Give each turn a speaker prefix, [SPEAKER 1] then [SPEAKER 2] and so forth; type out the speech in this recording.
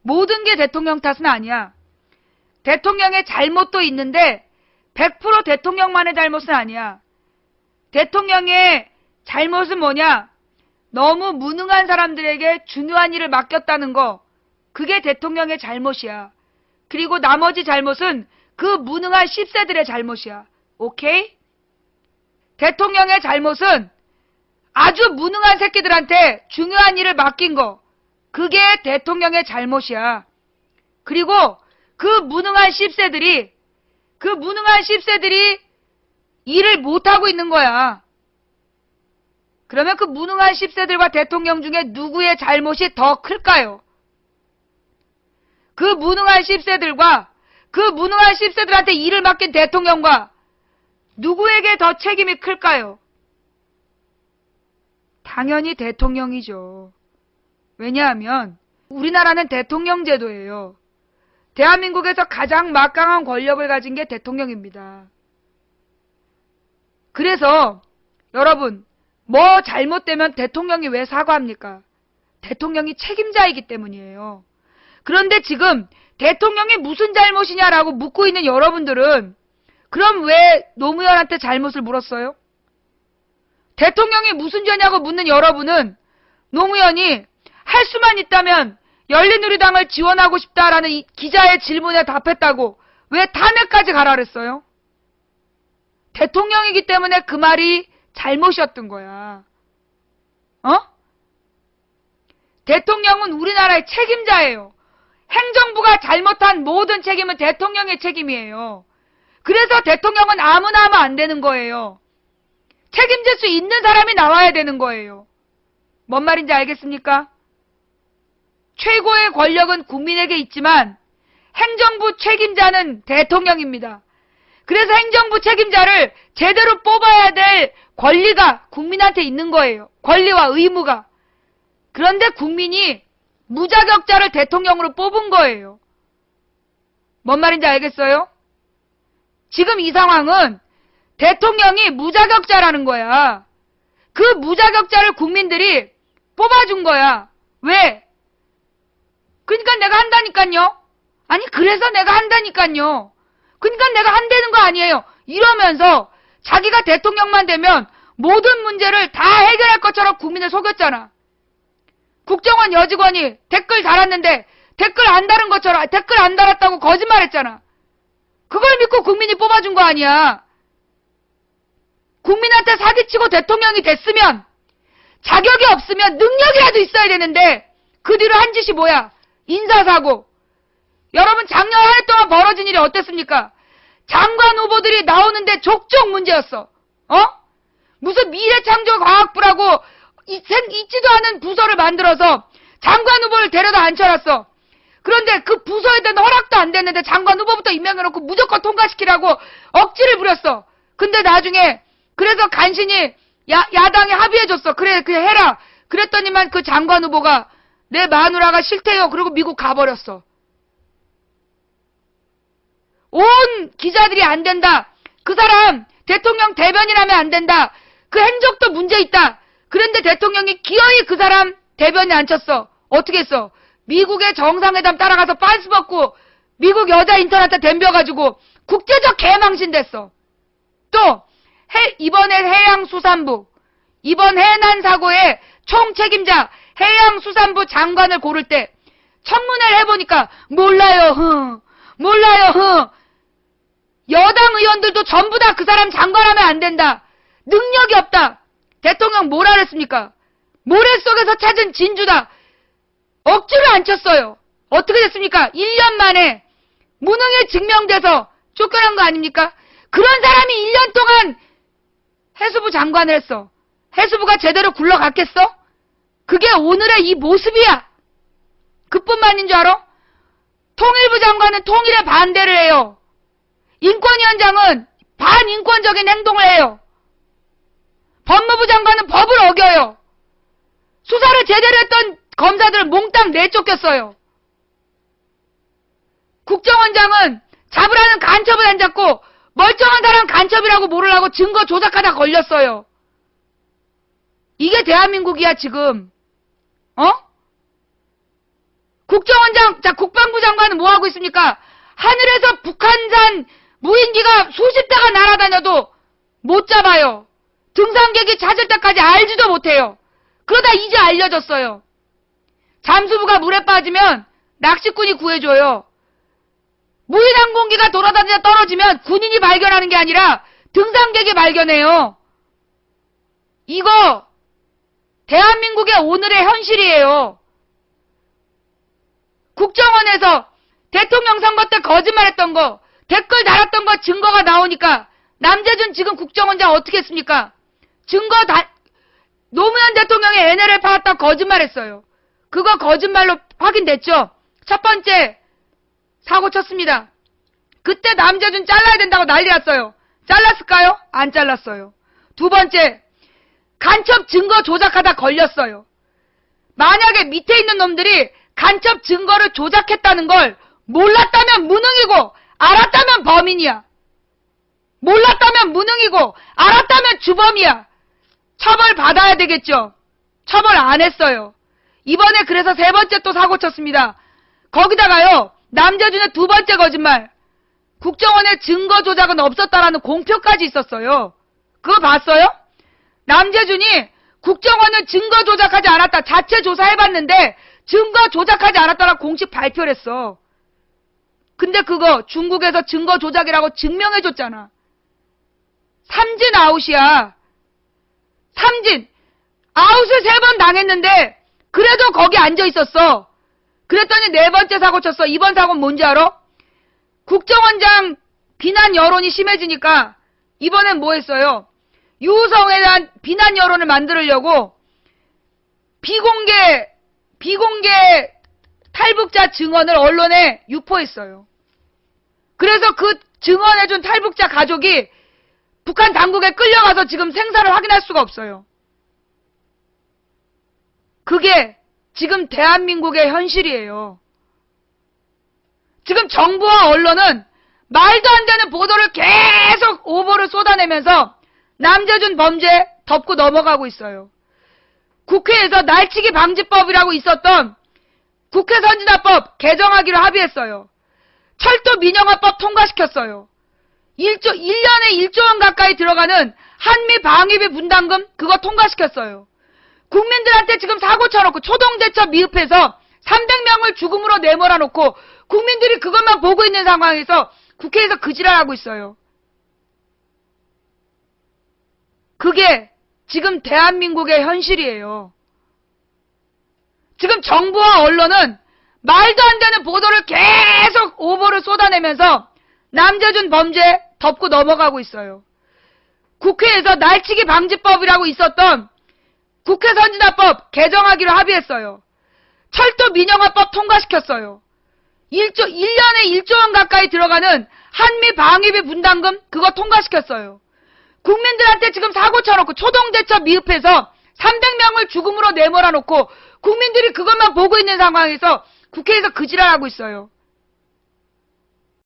[SPEAKER 1] 모든 게 대통령 탓은 아니야. 대통령의 잘못도 있는데 100% 대통령만의 잘못은 아니야. 대통령의 잘못은 뭐냐? 너무 무능한 사람들에게 중요한 일을 맡겼다는 거. 그게 대통령의 잘못이야. 그리고 나머지 잘못은 그 무능한 10세들의 잘못이야. 오케이? 대통령의 잘못은 아주 무능한 새끼들한테 중요한 일을 맡긴 거. 그게 대통령의 잘못이야. 그리고 그 무능한 10세들이 일을 못하고 있는 거야. 그러면 그 무능한 10세들과 대통령 중에 누구의 잘못이 더 클까요? 그 무능한 10세들한테 일을 맡긴 대통령과 누구에게 더 책임이 클까요? 당연히 대통령이죠. 왜냐하면 우리나라는 대통령 제도예요. 대한민국에서 가장 막강한 권력을 가진 게 대통령입니다. 그래서 여러분, 뭐 잘못되면 대통령이 왜 사과합니까? 대통령이 책임자이기 때문이에요. 그런데 지금 대통령이 무슨 잘못이냐라고 묻고 있는 여러분들은 그럼 왜 노무현한테 잘못을 물었어요? 대통령이 무슨 죄냐고 묻는 여러분은 노무현이 할 수만 있다면 열린우리당을 지원하고 싶다라는 이 기자의 질문에 답했다고 왜 탄핵까지 가라 그랬어요? 대통령이기 때문에 그 말이 잘못이었던 거야. 대통령은 우리나라의 책임자예요. 행정부가 잘못한 모든 책임은 대통령의 책임이에요. 그래서 대통령은 아무나 하면 안 되는 거예요. 책임질 수 있는 사람이 나와야 되는 거예요. 뭔 말인지 알겠습니까? 최고의 권력은 국민에게 있지만 행정부 책임자는 대통령입니다. 그래서 행정부 책임자를 제대로 뽑아야 될 권리가 국민한테 있는 거예요. 권리와 의무가. 그런데 국민이 무자격자를 대통령으로 뽑은 거예요. 뭔 말인지 알겠어요? 지금 이 상황은 대통령이 무자격자라는 거야. 그 무자격자를 국민들이 뽑아준 거야. 왜? 그러니까 내가 한다니까요. 아니 그래서 내가 한다니까요. 그러니까 내가 한다는 거 아니에요. 이러면서 자기가 대통령만 되면 모든 문제를 다 해결할 것처럼 국민을 속였잖아. 국정원 여직원이 댓글 달았는데 댓글 안 달은 것처럼 댓글 안 달았다고 거짓말했잖아. 그걸 믿고 국민이 뽑아준 거 아니야. 국민한테 사기치고 대통령이 됐으면 자격이 없으면 능력이라도 있어야 되는데 그 뒤로 한 짓이 뭐야? 인사사고. 여러분 작년 한 해 동안 벌어진 일이 어땠습니까? 장관 후보들이 나오는데 족족 문제였어. 무슨 미래창조과학부라고 있지도 않은 부서를 만들어서 장관 후보를 데려다 앉혀놨어. 그런데 그 부서에 대한 허락도 안 됐는데 장관 후보부터 임명해놓고 무조건 통과시키라고 억지를 부렸어. 근데 나중에 그래서 간신히 야당이 합의해줬어. 그래 해라. 그랬더니만 그 장관 후보가 내 마누라가 싫대요. 그리고 미국 가버렸어. 온 기자들이 안 된다. 그 사람 대통령 대변인하면 안 된다. 그 행적도 문제 있다. 그런데 대통령이 기어이 그 사람 대변인 앉혔어. 어떻게 했어? 미국의 정상회담 따라가서 빤스 벗고 미국 여자 인턴한테 덤벼가지고 국제적 개망신 됐어. 또 이번에 해양수산부 이번 해난 사고의 총책임자 해양수산부 장관을 고를 때 청문회를 해보니까 몰라요. 여당 의원들도 전부 다 그 사람 장관하면 안 된다. 능력이 없다. 대통령 뭐라 그랬습니까? 모래 속에서 찾은 진주다. 억지로 앉혔어요. 어떻게 됐습니까? 1년 만에 무능에 증명돼서 쫓겨난 거 아닙니까? 그런 사람이 1년 동안 해수부 장관을 했어. 해수부가 제대로 굴러갔겠어? 그게 오늘의 이 모습이야. 그뿐만인 줄 알아? 통일부 장관은 통일에 반대를 해요. 인권위원장은 반인권적인 행동을 해요. 법무부 장관은 법을 어겨요. 수사를 제대로 했던 검사들을 몽땅 내쫓겼어요. 국정원장은 잡으라는 간첩을 안 잡고 멀쩡한 사람 간첩이라고 모르라고 증거 조작하다 걸렸어요. 이게 대한민국이야 지금. 국방부 장관은 뭐 하고 있습니까? 하늘에서 북한산 무인기가 수십 대가 날아다녀도 못 잡아요. 등산객이 찾을 때까지 알지도 못해요. 그러다 이제 알려졌어요. 잠수부가 물에 빠지면 낚시꾼이 구해줘요. 무인 항공기가 돌아다니다 떨어지면 군인이 발견하는 게 아니라 등산객이 발견해요. 이거 대한민국의 오늘의 현실이에요. 국정원에서 대통령 선거 때 거짓말했던 거, 댓글 달았던 거 증거가 나오니까 남재준 지금 국정원장 어떻게 했습니까? 노무현 대통령이 NLL 팔았다고 거짓말했어요. 그거 거짓말로 확인됐죠? 첫 번째 사고 쳤습니다. 그때 남재준 잘라야 된다고 난리 났어요. 잘랐을까요? 안 잘랐어요. 두 번째, 간첩 증거 조작하다 걸렸어요. 만약에 밑에 있는 놈들이 간첩 증거를 조작했다는 걸 몰랐다면 무능이고 알았다면 범인이야. 몰랐다면 무능이고 알았다면 주범이야. 처벌 받아야 되겠죠. 처벌 안 했어요. 이번에 그래서 세 번째 또 사고 쳤습니다. 거기다가요, 남재준의 두 번째 거짓말. 국정원에 증거 조작은 없었다라는 공표까지 있었어요. 그거 봤어요? 남재준이 국정원은 증거 조작하지 않았다. 자체 조사해봤는데 증거 조작하지 않았다라고 공식 발표를 했어. 근데 그거 중국에서 증거 조작이라고 증명해줬잖아. 삼진 아웃이야. 삼진. 아웃을 3번 당했는데 그래도 거기 앉아있었어. 그랬더니 네 번째 사고 쳤어. 이번 사고는 뭔지 알아? 국정원장 비난 여론이 심해지니까 이번엔 뭐 했어요? 유우성에 대한 비난 여론을 만들려고 비공개 탈북자 증언을 언론에 유포했어요. 그래서 그 증언해준 탈북자 가족이 북한 당국에 끌려가서 지금 생사를 확인할 수가 없어요. 그게 지금 대한민국의 현실이에요. 지금 정부와 언론은 말도 안 되는 보도를 계속 오보를 쏟아내면서 남재준 범죄 덮고 넘어가고 있어요. 국회에서 날치기 방지법이라고 있었던 국회 선진화법 개정하기로 합의했어요. 철도 민영화법 통과시켰어요. 1년에 1조 원 가까이 들어가는 한미 방위비 분담금 그거 통과시켰어요. 국민들한테 지금 사고 쳐놓고 초동대처 미흡해서 300명을 죽음으로 내몰아 놓고 국민들이 그것만 보고 있는 상황에서 국회에서 그 지랄하고 있어요. 그게 지금 대한민국의 현실이에요. 지금 정부와 언론은 말도 안 되는 보도를 계속 오보를 쏟아내면서 남재준 범죄 덮고 넘어가고 있어요. 국회에서 날치기 방지법이라고 있었던 국회 선진화법 개정하기로 합의했어요. 철도 민영화법 통과시켰어요. 1년에 1조 원 가까이 들어가는 한미 방위비 분담금 그거 통과시켰어요. 국민들한테 지금 사고 쳐놓고 초동대처 미흡해서 300명을 죽음으로 내몰아 놓고 국민들이 그것만 보고 있는 상황에서 국회에서 그 지랄하고 있어요.